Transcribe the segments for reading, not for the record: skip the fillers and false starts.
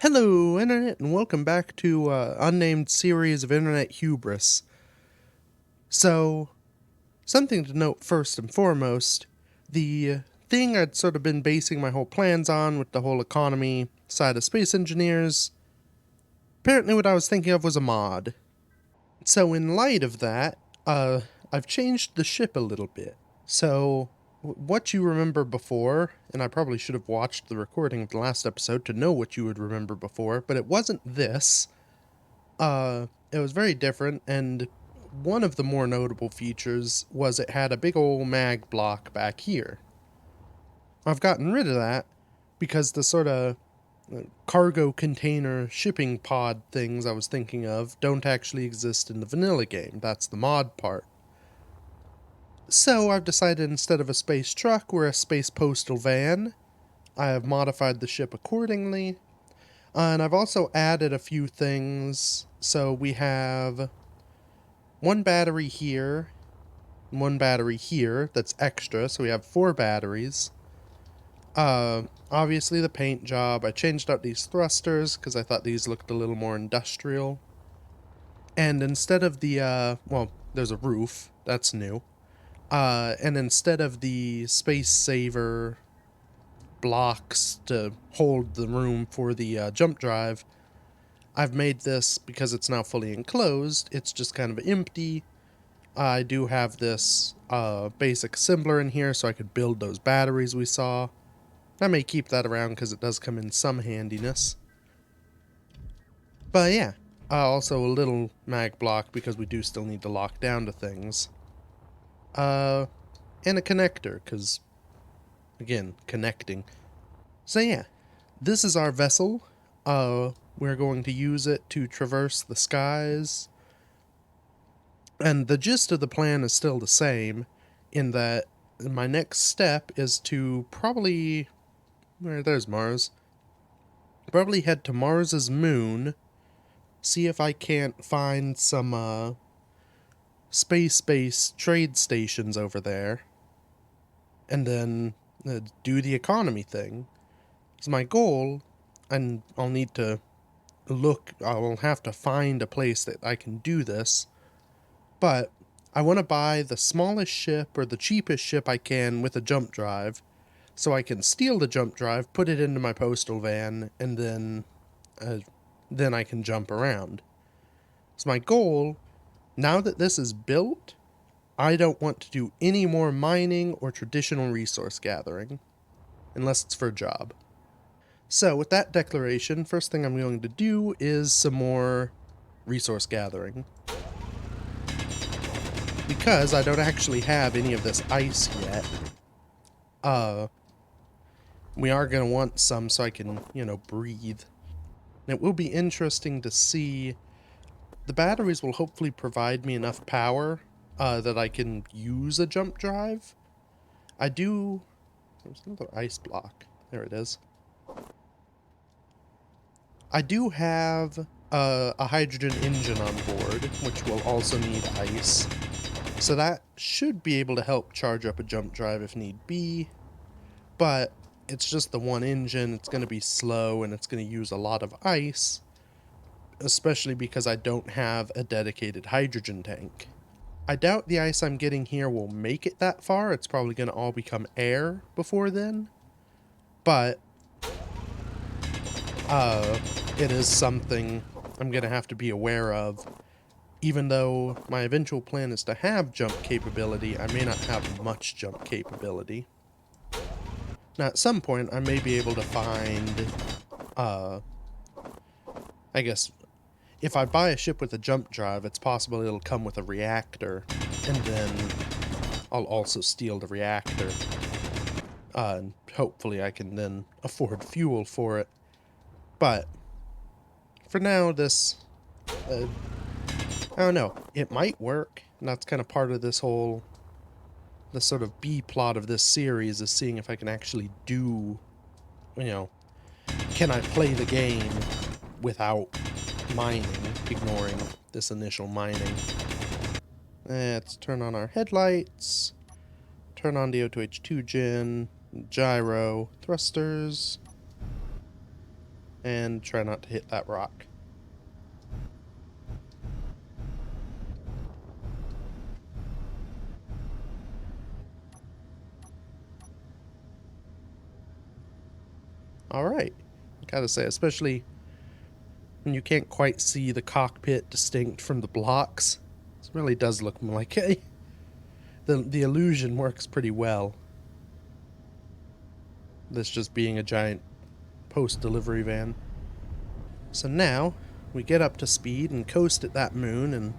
Hello, Internet, and welcome back to unnamed series of Internet hubris. So, something to note first and foremost, the thing I'd sort of been basing my whole plans on with the whole economy side of space engineers, apparently what I was thinking of was a mod. So in light of that, I've changed the ship a little bit. So, what you remember before, and I probably should have watched the recording of the last episode to know what you would remember before, but it wasn't this. It was very different, and one of the more notable features was it had a big ol' mag block back here. I've gotten rid of that because the sort of cargo container shipping pod things I was thinking of don't actually exist in the vanilla game. That's the mod part. So I've decided instead of a space truck, we're a space postal van. I have modified the ship accordingly. And I've also added a few things. So we have one battery here, one battery here that's extra, so we have 4 batteries. Obviously the paint job. I changed out these thrusters because I thought these looked a little more industrial. And instead of the, well, there's a roof, that's new. And instead of the space saver blocks to hold the room for the jump drive, I've made this, because it's now fully enclosed, it's just kind of empty. I do have this basic assembler in here so I could build those batteries we saw. I may keep that around because it does come in some handiness. But yeah, also a little mag block because we do still need to lock down to things. And a connector because, again, connecting. So yeah, this is our vessel. We're going to use it to traverse the skies. And the gist of the plan is still the same, in that my next step is to probably... there's Mars. Probably head to Mars's moon, see if I can't find some space-based trade stations over there, and then do the economy thing. It's my goal, and I'll need to I'll have to find a place that I can do this, but I want to buy the smallest ship or the cheapest ship I can with a jump drive, so I can steal the jump drive, put it into my postal van, and then I can jump around. So my goal, now that this is built, I don't want to do any more mining or traditional resource gathering, unless it's for a job. So with that declaration, first thing I'm going to do is some more resource gathering. Because I don't actually have any of this ice yet, we are going to want some so I can, breathe. And it will be interesting to see. The batteries will hopefully provide me enough power that I can use a jump drive. There's another ice block. There it is. I do have a hydrogen engine on board, which will also need ice. So that should be able to help charge up a jump drive if need be. But it's just the one engine, it's going to be slow, and it's going to use a lot of ice, especially because I don't have a dedicated hydrogen tank. I doubt the ice I'm getting here will make it that far. It's probably going to all become air before then. But it is something I'm going to have to be aware of. Even though my eventual plan is to have jump capability, I may not have much jump capability. Now, at some point, I may be able to find, I guess, if I buy a ship with a jump drive, it's possible it'll come with a reactor, and then I'll also steal the reactor. And hopefully I can then afford fuel for it. But, for now, this, I don't know, it might work, and that's kind of part of this whole, the sort of B-plot of this series, is seeing if I can actually do, can I play the game without mining, ignoring this initial mining. Let's turn on our headlights, turn on the O2H2 gen, gyro, thrusters. And try not to hit that rock. Alright. Gotta say, especially when you can't quite see the cockpit distinct from the blocks. This really does look like the illusion works pretty well. This just being a giant post-delivery van. So now, we get up to speed and coast at that moon, and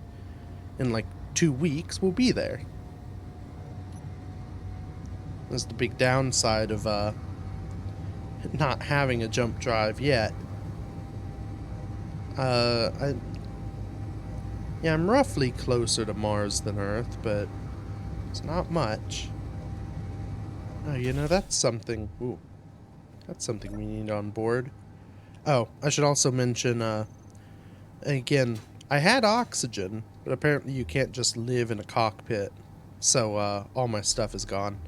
in like 2 weeks, we'll be there. That's the big downside of not having a jump drive yet. I'm roughly closer to Mars than Earth, but it's not much. Oh, you know, that's something. Ooh, that's something we need on board. Oh, I should also mention, again, I had oxygen, but apparently you can't just live in a cockpit. So, all my stuff is gone.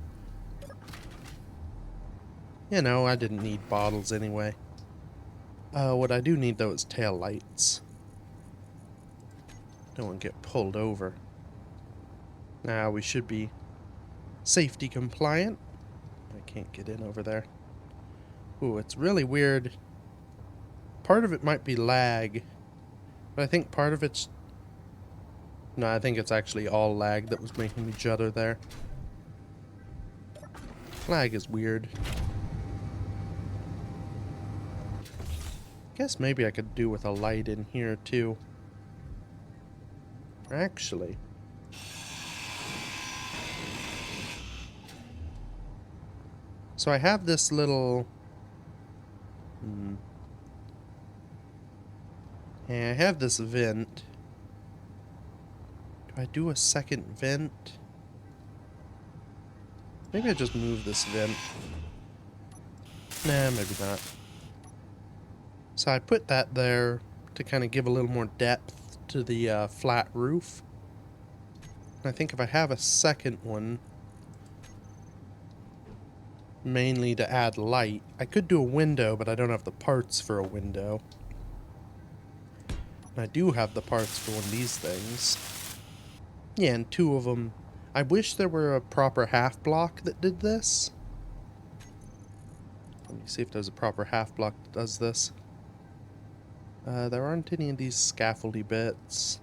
You know, I didn't need bottles anyway. What I do need, though, is tail lights. Don't want to get pulled over. Now, we should be safety compliant. I can't get in over there. Ooh, it's really weird. Part of it might be lag, but I think part of it's... No, I think it's actually all lag that was making me judder there. Lag is weird. Guess maybe I could do with a light in here, too. Actually... So I have this little... Yeah, I have this vent. Do I do a second vent? Maybe I just move this vent. Nah, maybe not. So I put that there to kind of give a little more depth to the flat roof. And I think if I have a second one, mainly to add light, I could do a window, but I don't have the parts for a window. And I do have the parts for one of these things. Yeah, and 2 of them. I wish there were a proper half block that did this. Let me see if there's a proper half block that does this. There aren't any of these scaffoldy bits.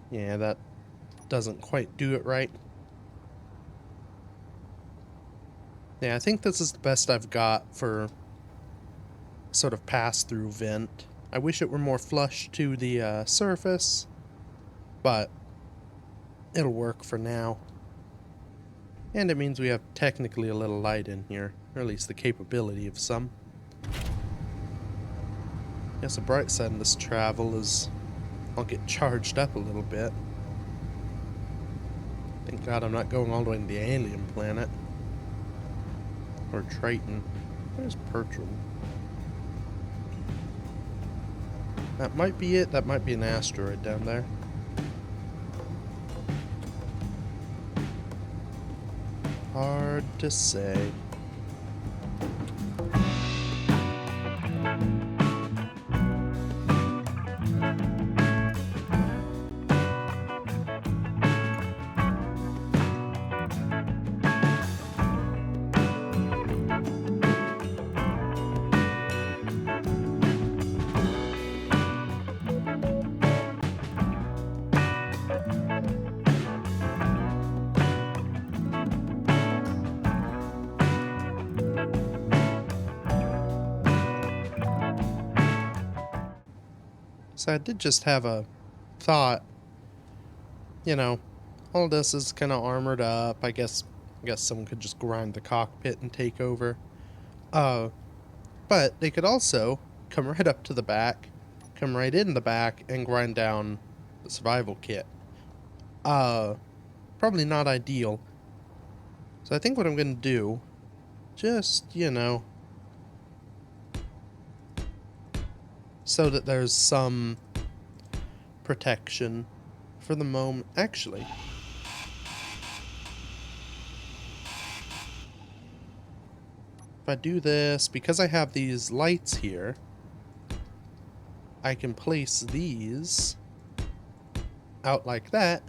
Yeah, that doesn't quite do it right. Yeah, I think this is the best I've got for sort of pass-through vent. I wish it were more flush to the surface, but it'll work for now. And it means we have technically a little light in here, or at least the capability of some. Yes, the bright side of this travel is I'll get charged up a little bit. Thank God I'm not going all the way to the alien planet. Or Triton. Where's Pertram? That might be it. That might be an asteroid down there. Hard to say. So I did just have a thought. You know, all this is kind of armored up. I guess someone could just grind the cockpit and take over. But they could also come right up to the back, come right in the back, and grind down the survival kit. Probably not ideal. So I think what I'm going to do, just, you know, so that there's some protection for the moment. Actually, if I do this, because I have these lights here, I can place these out like that,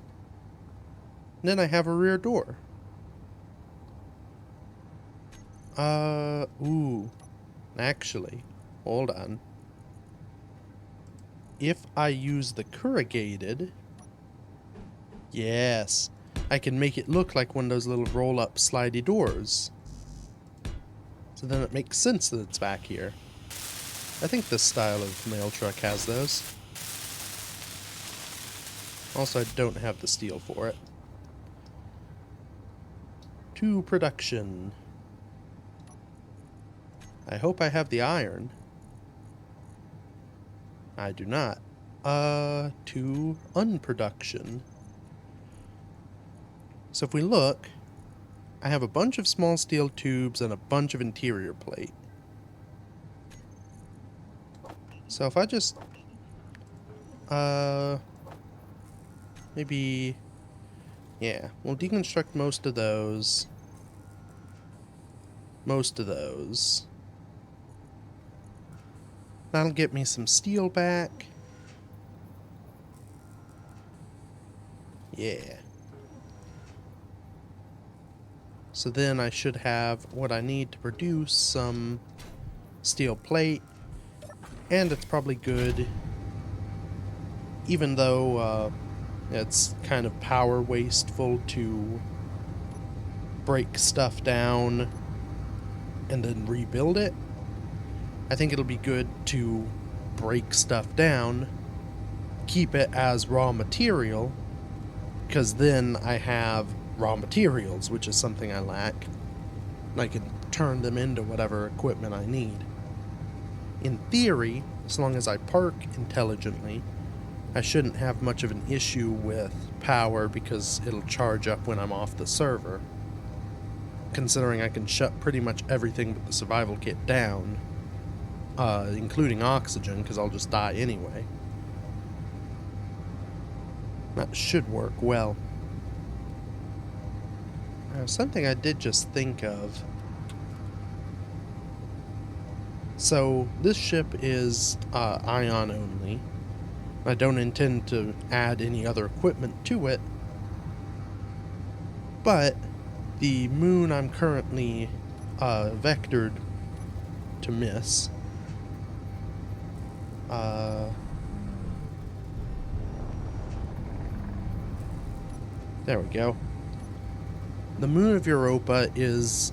and then I have a rear door. Ooh. Actually, hold on. If I use the corrugated, yes, I can make it look like one of those little roll-up slidey doors. So then it makes sense that it's back here. I think this style of mail truck has those. Also, I don't have the steel for it. To production. I hope I have the iron. I do not. To unproduction. So if we look, I have a bunch of small steel tubes and a bunch of interior plate. So if I just, maybe, yeah, we'll deconstruct most of those. That'll get me some steel back. Yeah. So then I should have what I need to produce some steel plate. And it's probably good, even though it's kind of power wasteful to break stuff down and then rebuild it. I think it'll be good to break stuff down, keep it as raw material, because then I have raw materials, which is something I lack. And I can turn them into whatever equipment I need. In theory, as long as I park intelligently, I shouldn't have much of an issue with power because it'll charge up when I'm off the server. Considering I can shut pretty much everything but the survival kit down, including oxygen, because I'll just die anyway. That should work well. Something I did just think of. So, this ship is ion only. I don't intend to add any other equipment to it. But the moon I'm currently vectored to miss. There we go. The moon of Europa is,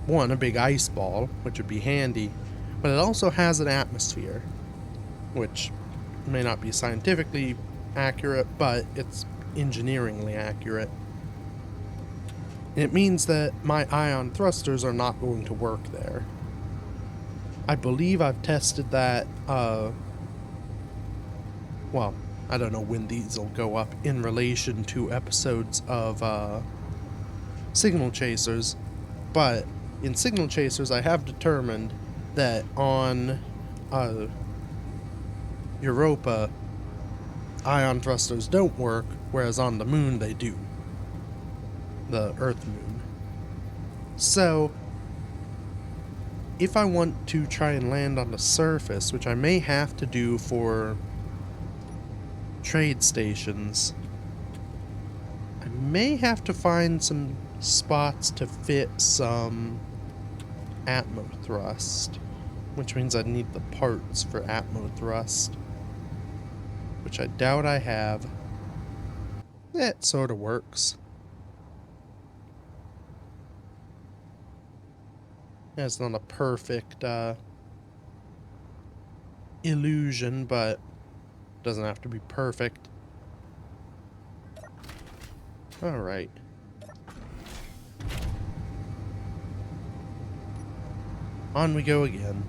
one, a big ice ball, which would be handy, but it also has an atmosphere, which may not be scientifically accurate, but it's engineeringly accurate. It means that my ion thrusters are not going to work there. I believe I've tested that, well, I don't know when these will go up in relation to episodes of Signal Chasers, but in Signal Chasers I have determined that on Europa ion thrusters don't work, whereas on the moon they do. The Earth moon. So, if I want to try and land on the surface, which I may have to do for trade stations, I may have to find some spots to fit some atmo thrust, which means I need the parts for atmo thrust, which I doubt I have. It sort of works. It's not a perfect illusion, but doesn't have to be perfect. Alright. On we go again.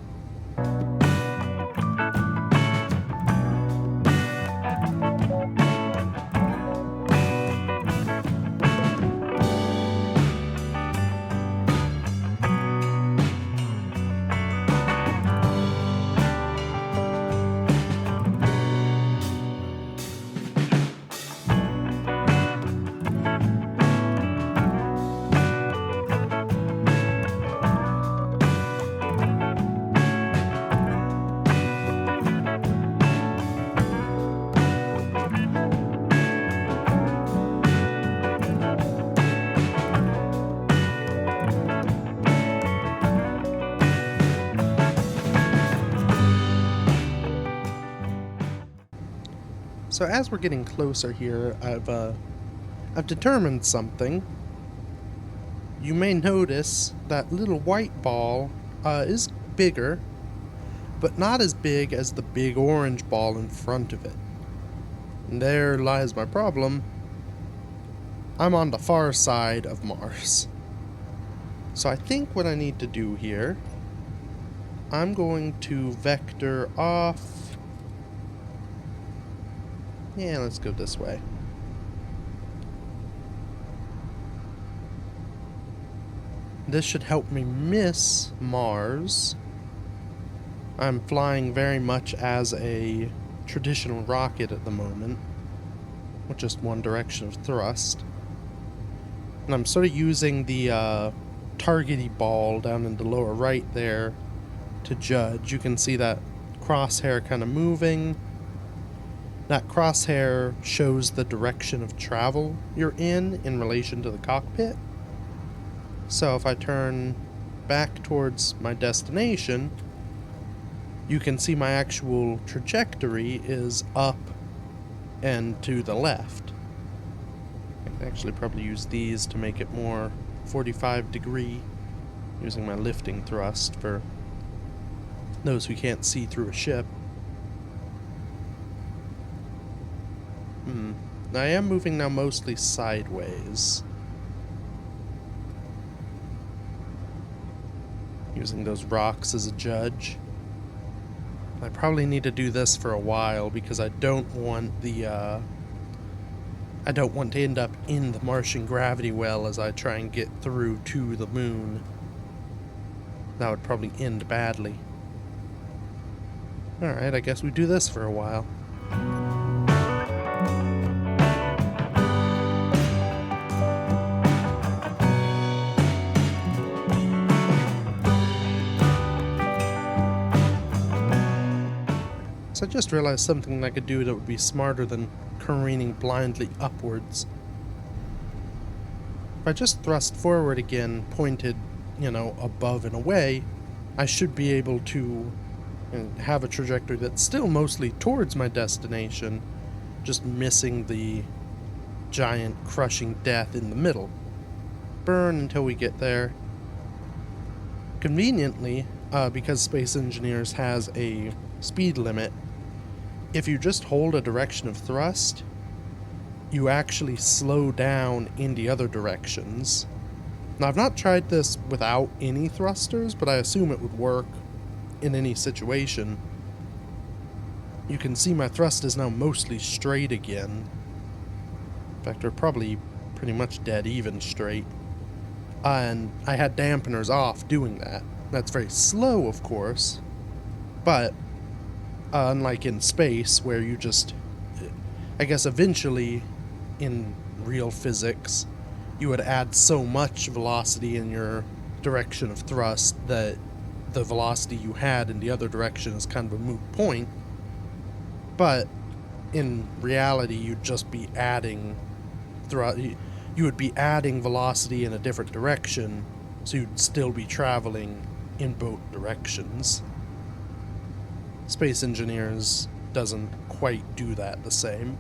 So as we're getting closer here, I've determined something. You may notice that little white ball is bigger, but not as big as the big orange ball in front of it. And there lies my problem. I'm on the far side of Mars. So I think what I need to do here, I'm going to vector off. Yeah, let's go this way. This should help me miss Mars. I'm flying very much as a traditional rocket at the moment, with just one direction of thrust. And I'm sort of using the targety ball down in the lower right there to judge. You can see that crosshair kind of moving. That crosshair shows the direction of travel you're in relation to the cockpit. So if I turn back towards my destination, you can see my actual trajectory is up and to the left. I can actually probably use these to make it more 45-degree, using my lifting thrust for those who can't see through a ship. I am moving now mostly sideways, using those rocks as a judge. I probably need to do this for a while because I don't want to end up in the Martian gravity well as I try and get through to the moon. That would probably end badly. Alright, I guess we do this for a while. So I just realized something I could do that would be smarter than careening blindly upwards. If I just thrust forward again, pointed, above and away, I should be able to have a trajectory that's still mostly towards my destination, just missing the giant crushing death in the middle. Burn until we get there. Conveniently, because Space Engineers has a speed limit, if you just hold a direction of thrust, you actually slow down in the other directions. Now, I've not tried this without any thrusters, but I assume it would work in any situation. You can see my thrust is now mostly straight again. In fact, they're probably pretty much dead even straight. And I had dampeners off doing that. That's very slow, of course, but unlike in space, where you just, I guess eventually, in real physics, you would add so much velocity in your direction of thrust that the velocity you had in the other direction is kind of a moot point. But in reality, you'd just be adding you would be adding velocity in a different direction, so you'd still be traveling in both directions. Space Engineers doesn't quite do that the same.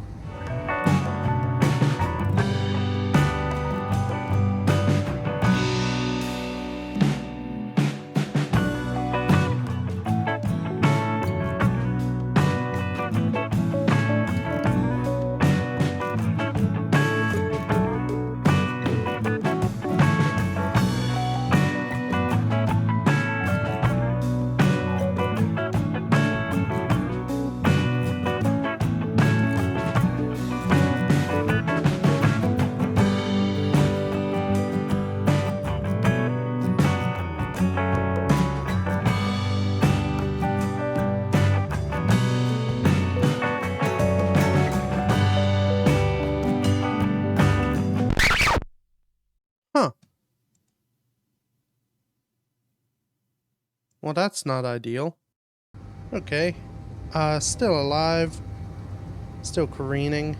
Huh. Well, that's not ideal. Okay. Still alive. Still careening.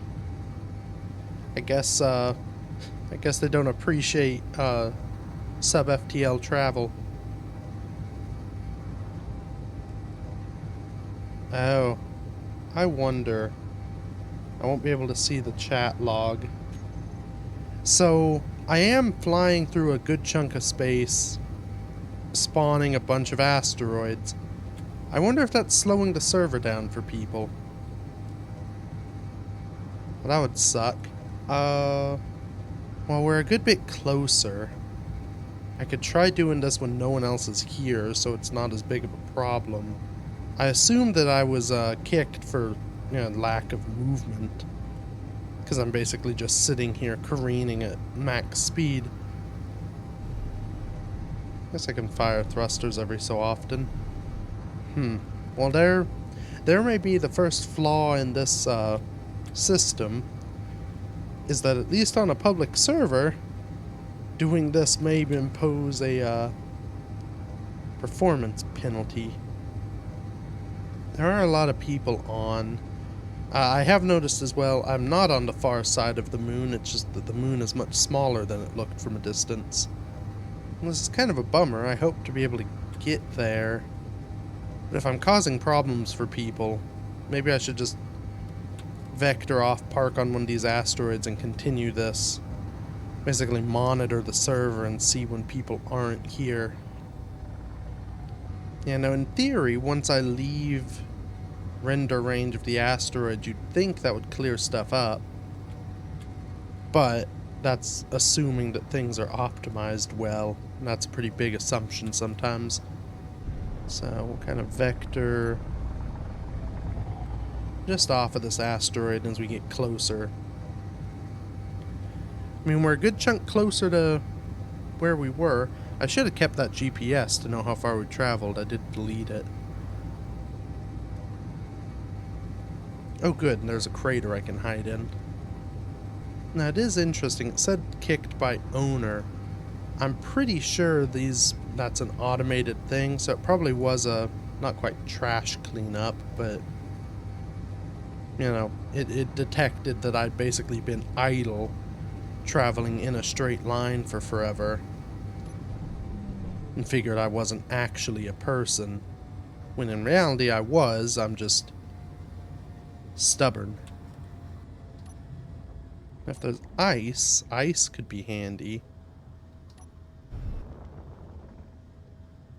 I guess they don't appreciate, sub-FTL travel. Oh. I wonder. I won't be able to see the chat log. So, I am flying through a good chunk of space, spawning a bunch of asteroids. I wonder if that's slowing the server down for people. Well, that would suck. Well, we're a good bit closer. I could try doing this when no one else is here, so it's not as big of a problem. I assumed that I was kicked for, lack of movement. Because I'm basically just sitting here careening at max speed. Guess I can fire thrusters every so often. Well, there may be the first flaw in this system, is that at least on a public server, doing this may impose a performance penalty. There are a lot of people on. I have noticed as well, I'm not on the far side of the moon, it's just that the moon is much smaller than it looked from a distance. And this is kind of a bummer. I hope to be able to get there. But if I'm causing problems for people, maybe I should just vector off, park on one of these asteroids, and continue this. Basically monitor the server and see when people aren't here. Yeah, now in theory, once I leave render range of the asteroid, you'd think that would clear stuff up. But that's assuming that things are optimized well, and that's a pretty big assumption sometimes. So we'll kind of vector just off of this asteroid as we get closer. I mean, we're a good chunk closer to where we were. I should have kept that GPS to know how far we traveled. I did delete it. Oh good, and there's a crater I can hide in. Now it is interesting, it said kicked by owner. I'm pretty sure that's an automated thing, so it probably was a, not quite trash cleanup, but it detected that I'd basically been idle, traveling in a straight line for forever, and figured I wasn't actually a person, when in reality I was. I'm just stubborn. If there's ice could be handy.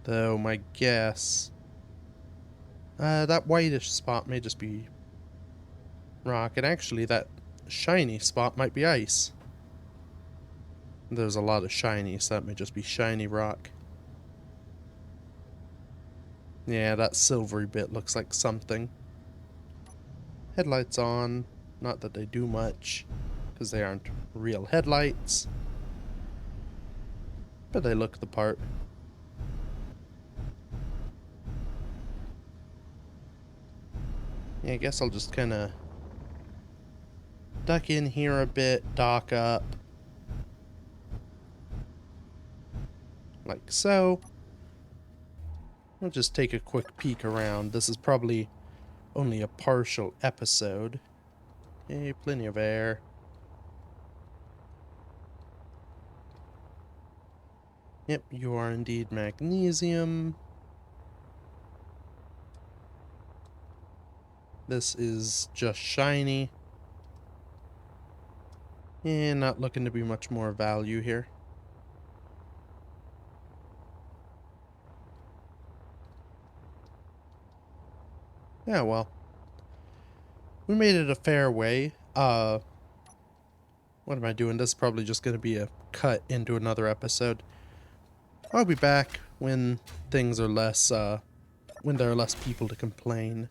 Though my guess, that whitish spot may just be rock, and actually that shiny spot might be ice. There's a lot of shiny, so that may just be shiny rock. Yeah, that silvery bit looks like something. Headlights on. Not that they do much, because they aren't real headlights. But they look the part. Yeah, I guess I'll just kind of duck in here a bit, dock up. Like so. I'll just take a quick peek around. This is probably only a partial episode. Hey, plenty of air. Yep, you are indeed magnesium. This is just shiny. And not looking to be much more value here. Yeah, well. We made it a fair way. What am I doing? This is probably just going to be a cut into another episode. I'll be back when things are less, when there are less people to complain.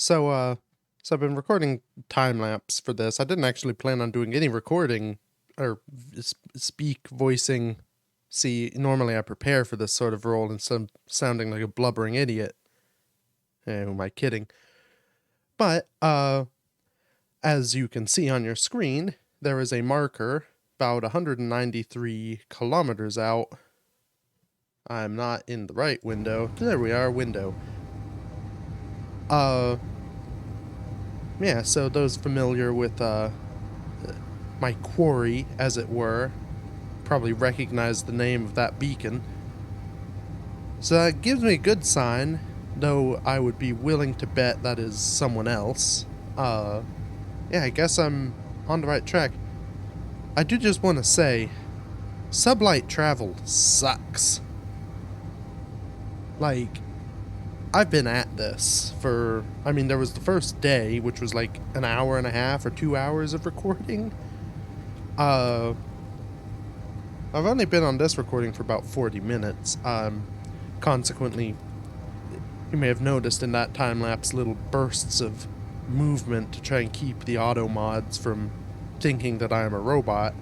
So I've been recording time lapse for this. I didn't actually plan on doing any recording or speak voicing. See, normally I prepare for this sort of role instead of sounding like a blubbering idiot. Who am I kidding? But as you can see on your screen, there is a marker about 193 kilometers out. I'm not in the right window. There we are, window. Yeah, so those familiar with my quarry, as it were, probably recognize the name of that beacon. So that gives me a good sign, though I would be willing to bet that is someone else. Yeah, I guess I'm on the right track. I do just want to say, sublight travel sucks. Like, I've been at this for, I mean, there was the first day, which was like an hour and a half or 2 hours of recording. I've only been on this recording for about 40 minutes. Consequently, you may have noticed in that time-lapse little bursts of movement to try and keep the auto mods from thinking that I am a robot,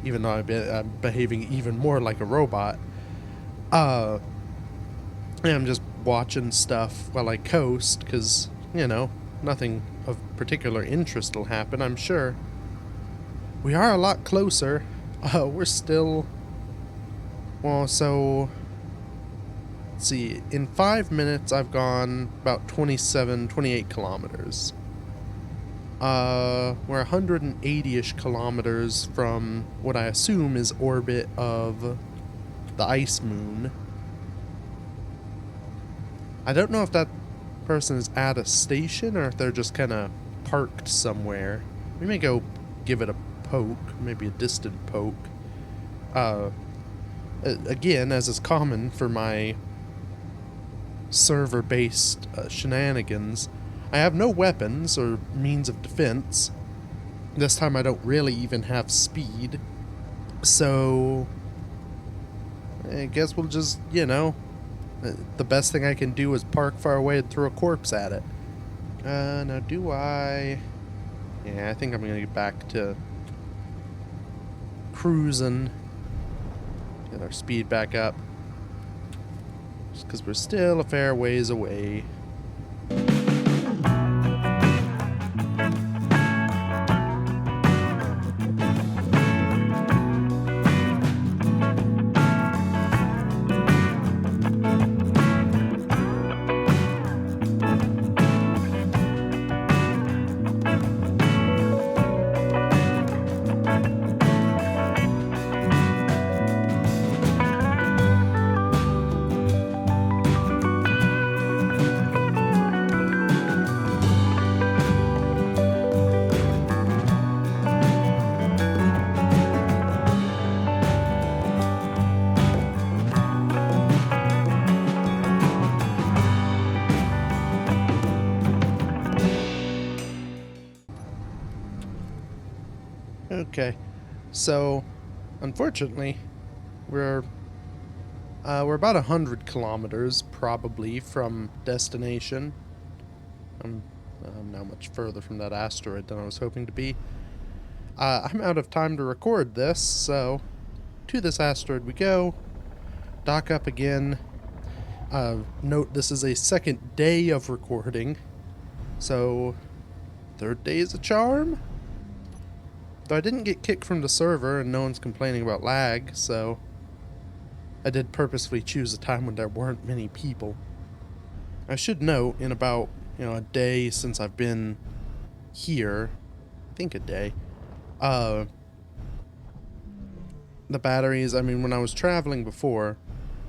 even though I'm behaving even more like a robot. I'm just watching stuff while I coast, because, you know, nothing of particular interest will happen, I'm sure. We are a lot closer. We're still... Well, so... Let's see, in 5 minutes I've gone about 28 kilometers. We're 180-ish kilometers from what I assume is orbit of the ice moon. I don't know if that person is at a station or if they're just kind of parked somewhere. We may go give it a poke, maybe a distant poke. Again, as is common for my server-based shenanigans, I have no weapons or means of defense. This time I don't really even have speed. So I guess we'll just, you know, the best thing I can do is park far away and throw a corpse at it. Now do I... Yeah, I think I'm gonna get back to cruising. Get our speed back up. Just because we're still a fair ways away. Okay, so unfortunately, we're about 100 kilometers probably from destination. I'm now much further from that asteroid than I was hoping to be. I'm out of time to record this, so to this asteroid we go. Dock up again. Note this is a second day of recording, so third day is a charm. Though I didn't get kicked from the server and no one's complaining about lag, so I did purposefully choose a time when there weren't many people. I should note, in about, a day since I've been here, I think a day, the batteries, I mean, when I was traveling before,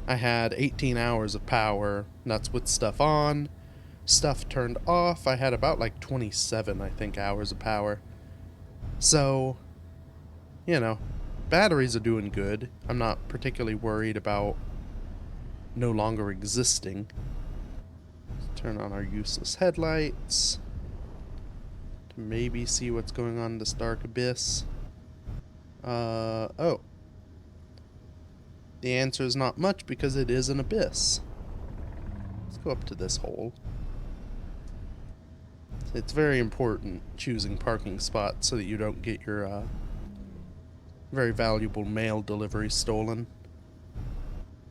I had 18 hours of power. That's with stuff on. Stuff turned off, I had about like 27, I think, hours of power. So, batteries are doing good. I'm not particularly worried about no longer existing. Let's turn on our useless headlights to maybe see what's going on in this dark abyss. Oh. The answer is not much because it is an abyss. Let's go up to this hole. It's very important choosing parking spots so that you don't get your very valuable mail delivery stolen.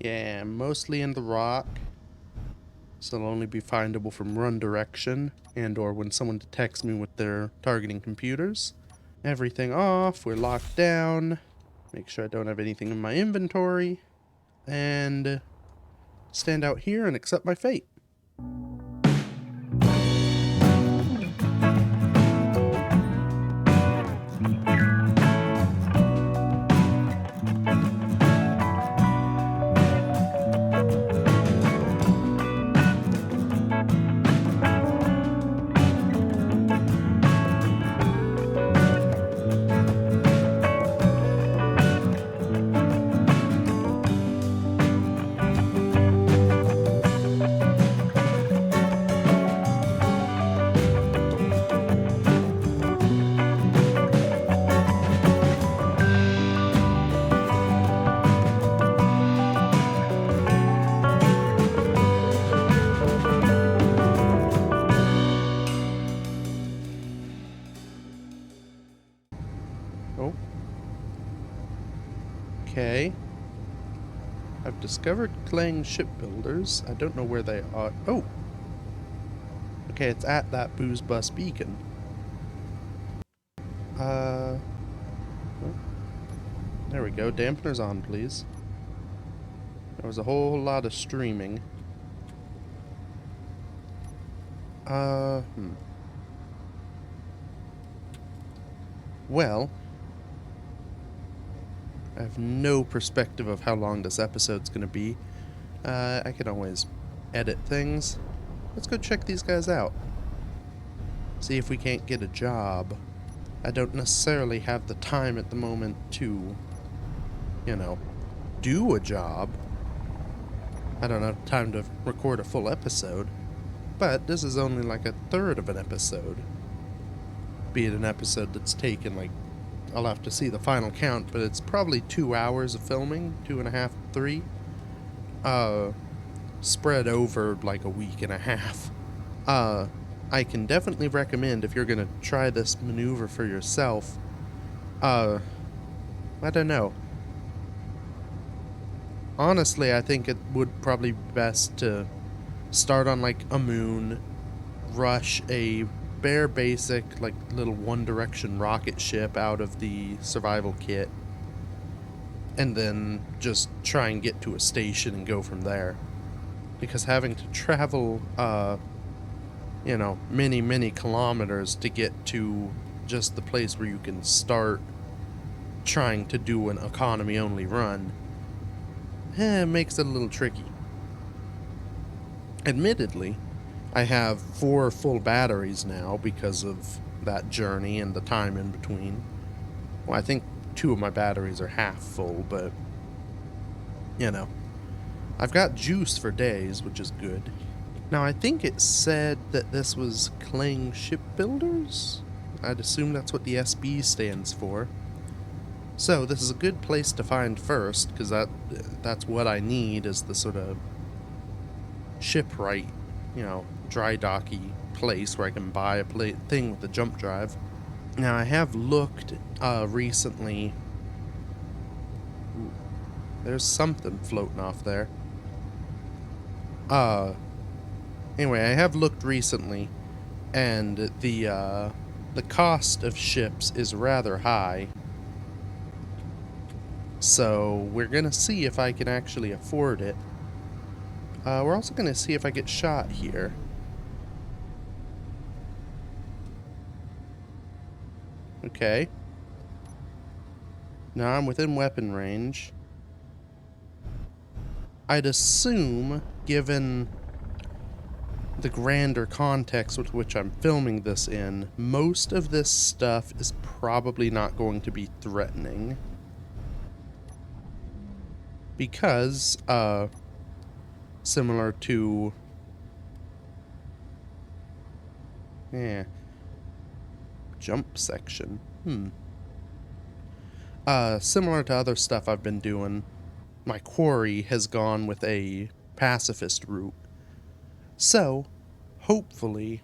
Yeah, mostly in the rock, so they'll only be findable from run direction and or when someone detects me with their targeting computers. Everything off, we're locked down. Make sure I don't have anything in my inventory. And stand out here and accept my fate. Oh. Okay. I've discovered Clang shipbuilders. I don't know where they are. Oh! Okay, it's at that booze bus beacon. Oh. There we go. Dampeners on, please. There was a whole lot of streaming. Well, I have no perspective of how long this episode's gonna be. I can always edit things. Let's go check these guys out. See if we can't get a job. I don't necessarily have the time at the moment to, you know, do a job. I don't have time to record a full episode. But this is only like a third of an episode. Be it an episode that's taken like, I'll have to see the final count, but it's probably 2 hours of filming, 2.5, 3. Spread over like a week and a half. I can definitely recommend if you're gonna try this maneuver for yourself. I don't know. Honestly, I think it would probably be best to start on like a moon, rush a bare basic like little One Direction rocket ship out of the survival kit, and then just try and get to a station and go from there. Because having to travel, you know, many kilometers to get to just the place where you can start trying to do an economy-only run, makes it a little tricky. Admittedly, I have 4 full batteries now because of that journey and the time in between. Well, I think 2 of my batteries are half full, but, you know. I've got juice for days, which is good. Now, I think it said that this was Clang Shipbuilders? I'd assume that's what the SB stands for. So, this is a good place to find first, because that's what I need, is the sort of shipwright, you know, dry docky place where I can buy a thing with a jump drive. Now, I have looked recently. Ooh, there's something floating off there. Anyway, I have looked recently, and the cost of ships is rather high. So we're gonna see if I can actually afford it. We're also gonna see if I get shot here. Okay. Now I'm within weapon range. I'd assume, given the grander context with which I'm filming this in, most of this stuff is probably not going to be threatening. Because, similar to... Jump section. Similar to other stuff I've been doing, my quarry has gone with a pacifist route. So, hopefully,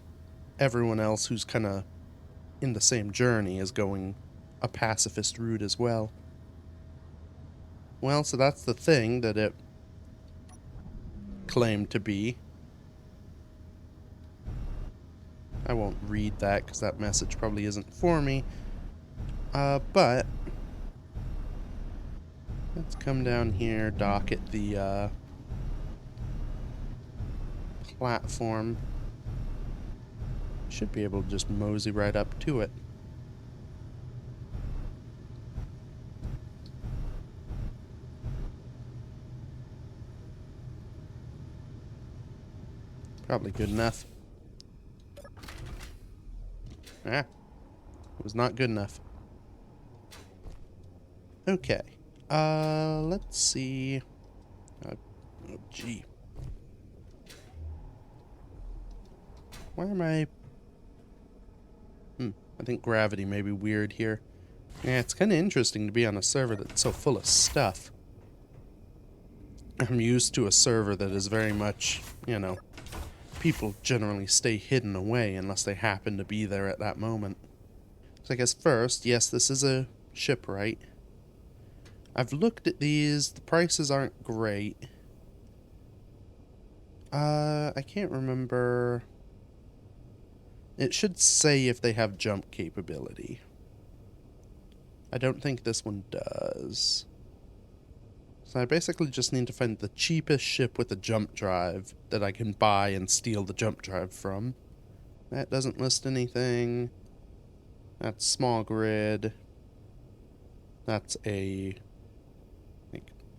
everyone else who's kind of in the same journey is going a pacifist route as well. Well, so that's the thing that it claimed to be. I won't read that because that message probably isn't for me. But let's come down here, dock at the platform. Should be able to just mosey right up to it. Probably good enough. Ah, it was not good enough. Okay. Let's see. Oh, gee. Why am I... I think gravity may be weird here. Yeah, it's kind of interesting to be on a server that's so full of stuff. I'm used to a server that is very much, you know, people generally stay hidden away unless they happen to be there at that moment. So I guess first, yes, this is a shipwright. I've looked at these. The prices aren't great. I can't remember. It should say if they have jump capability. I don't think this one does. So I basically just need to find the cheapest ship with a jump drive that I can buy and steal the jump drive from. That doesn't list anything. That's small grid. That's a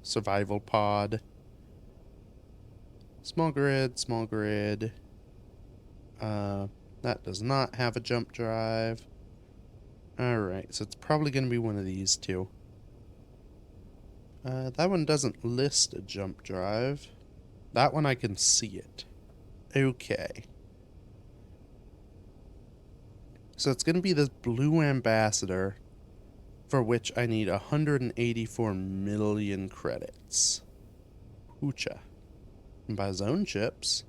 survival pod. Small grid, small grid. That does not have a jump drive. Alright, so it's probably going to be one of these two. That one doesn't list a jump drive. That one I can see it. Okay. So it's going to be this blue ambassador, for which I need 184 million credits. Hoocha. And buy zone chips.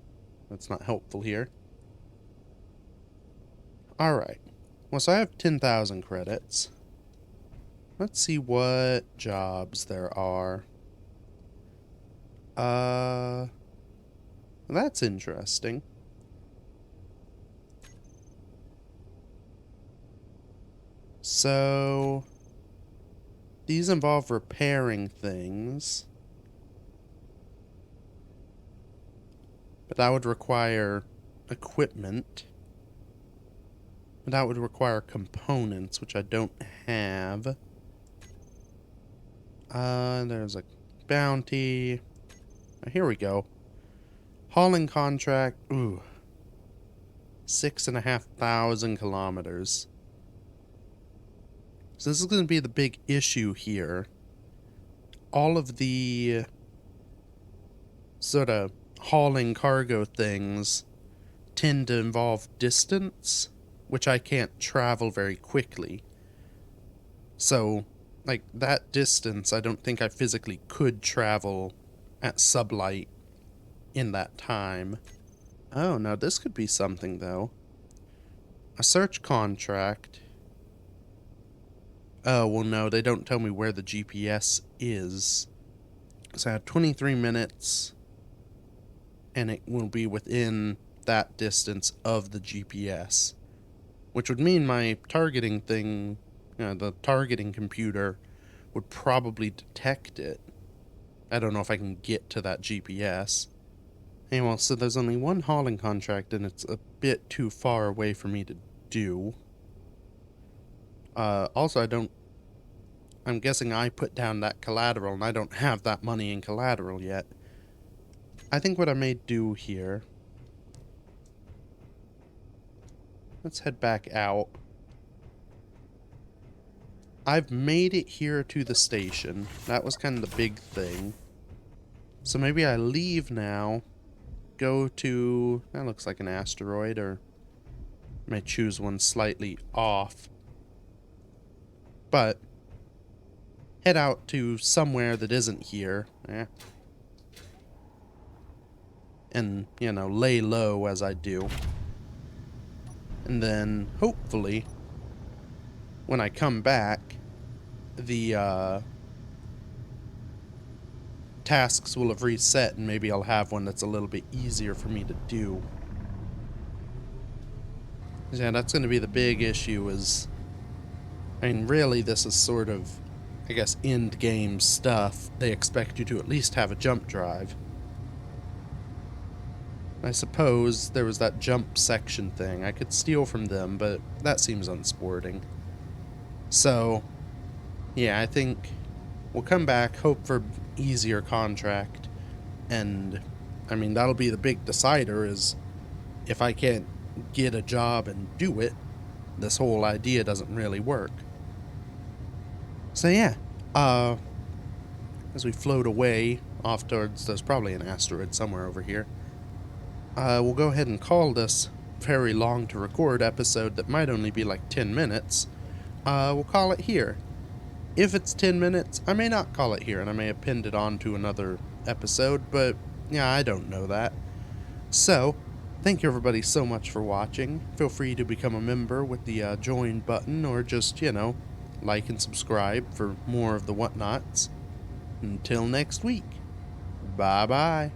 That's not helpful here. Alright. Well, so I have 10,000 credits. Let's see what jobs there are. That's interesting. So, these involve repairing things. But that would require equipment. But that would require components, which I don't have. There's a bounty. Oh, here we go. Hauling contract. Ooh. 6,500 kilometers. So this is going to be the big issue here. All of the sort of hauling cargo things tend to involve distance, which I can't travel very quickly. So, like, that distance, I don't think I physically could travel at Sublight in that time. Oh, now this could be something, though. A search contract. Oh, well, no, they don't tell me where the GPS is. So I have 23 minutes, and it will be within that distance of the GPS. Which would mean my targeting thing, the targeting computer, would probably detect it. I don't know if I can get to that GPS. Anyway, so there's only one hauling contract, and it's a bit too far away for me to do. Also, I'm guessing I put down that collateral, and I don't have that money in collateral yet. I think what I may do here... Let's head back out. I've made it here to the station. That was kind of the big thing. So maybe I leave now, go to... That looks like an asteroid, or... I may choose one slightly off. But... head out to somewhere that isn't here. And, lay low as I do. And then, hopefully, when I come back, the tasks will have reset, and maybe I'll have one that's a little bit easier for me to do. Yeah, that's going to be the big issue is, I mean, really this is sort of, I guess, end game stuff. They expect you to at least have a jump drive. I suppose there was that jump section thing. I could steal from them, but that seems unsporting. So, yeah, I think we'll come back, hope for easier contract, and, I mean, that'll be the big decider is if I can't get a job and do it, this whole idea doesn't really work. So yeah, as we float away off towards, there's probably an asteroid somewhere over here, we'll go ahead and call this very long to record episode that might only be like 10 minutes. We'll call it here. If it's 10 minutes, I may not call it here, and I may have pinned it on to another episode, but yeah, I don't know that. So, thank you everybody so much for watching. Feel free to become a member with the join button, or just, like and subscribe for more of the whatnots. Until next week, bye-bye.